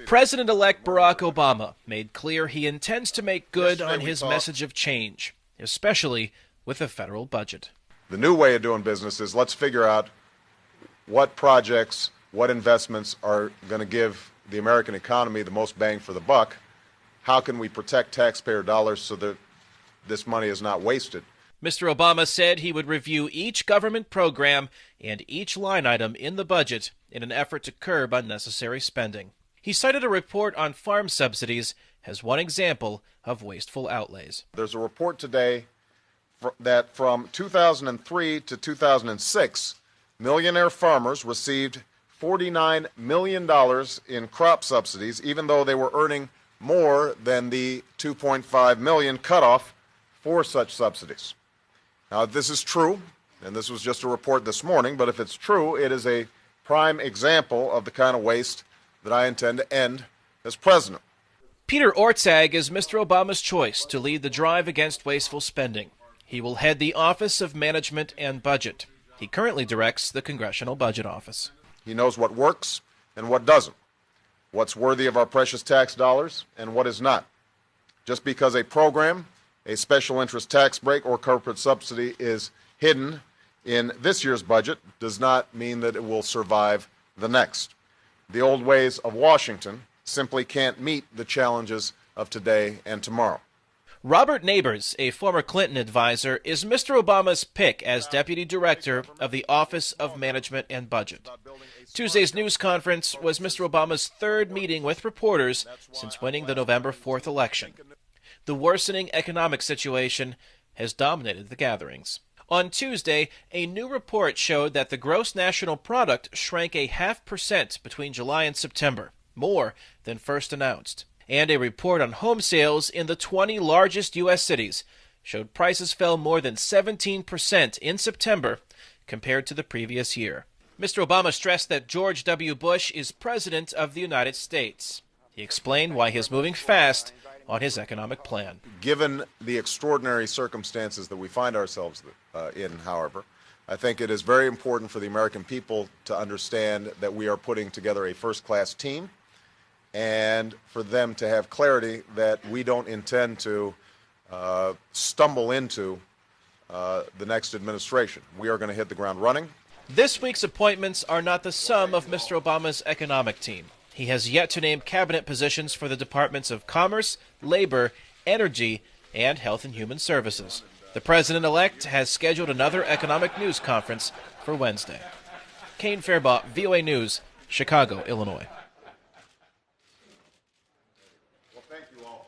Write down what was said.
President-elect Barack Obama made clear he intends to make good on his message of change, especially with the federal budget. The new way of doing business is let's figure out what projects, what investments are going to give the American economy the most bang for the buck. How can we protect taxpayer dollars so that this money is not wasted? Mr. Obama said he would review each government program and each line item in the budget in an effort to curb unnecessary spending. He cited a report on farm subsidies as one example of wasteful outlays. There's a report today that from 2003 to 2006, millionaire farmers received $49 million in crop subsidies, even though they were earning more than the $2.5 million cutoff for such subsidies. Now, if this is true, and this was just a report this morning, but if it's true, it is a prime example of the kind of waste that I intend to end as president. Peter Orszag is Mr. Obama's choice to lead the drive against wasteful spending. He will head the Office of Management and Budget. He currently directs the Congressional Budget Office. He knows what works and what doesn't, what's worthy of our precious tax dollars and what is not. Just because a program, a special interest tax break, or corporate subsidy is hidden in this year's budget does not mean that it will survive the next. The old ways of Washington simply can't meet the challenges of today and tomorrow. Robert Neighbors, a former Clinton advisor, is Mr. Obama's pick as Deputy Director of the Office of Management and Budget. Tuesday's news conference was Mr. Obama's third meeting with reporters since winning the November 4th election. The worsening economic situation has dominated the gatherings. On Tuesday, a new report showed that the gross national product shrank 0.5% between July and September, more than first announced. And a report on home sales in the 20 largest U.S. cities showed prices fell more than 17% in September compared to the previous year. Mr. Obama stressed that George W. Bush is President of the United States. He explained why he is moving fast on his economic plan. Given the extraordinary circumstances that we find ourselves in, however, I think it is very important for the American people to understand that we are putting together a first-class team, and for them to have clarity that we don't intend to stumble into the next administration. We are going to hit the ground running. This week's appointments are not the sum of Mr. Obama's economic team. He has yet to name cabinet positions for the Departments of Commerce, Labor, Energy, and Health and Human Services. The president-elect has scheduled another economic news conference for Wednesday. Kane Fairbaugh, VOA News, Chicago, Illinois.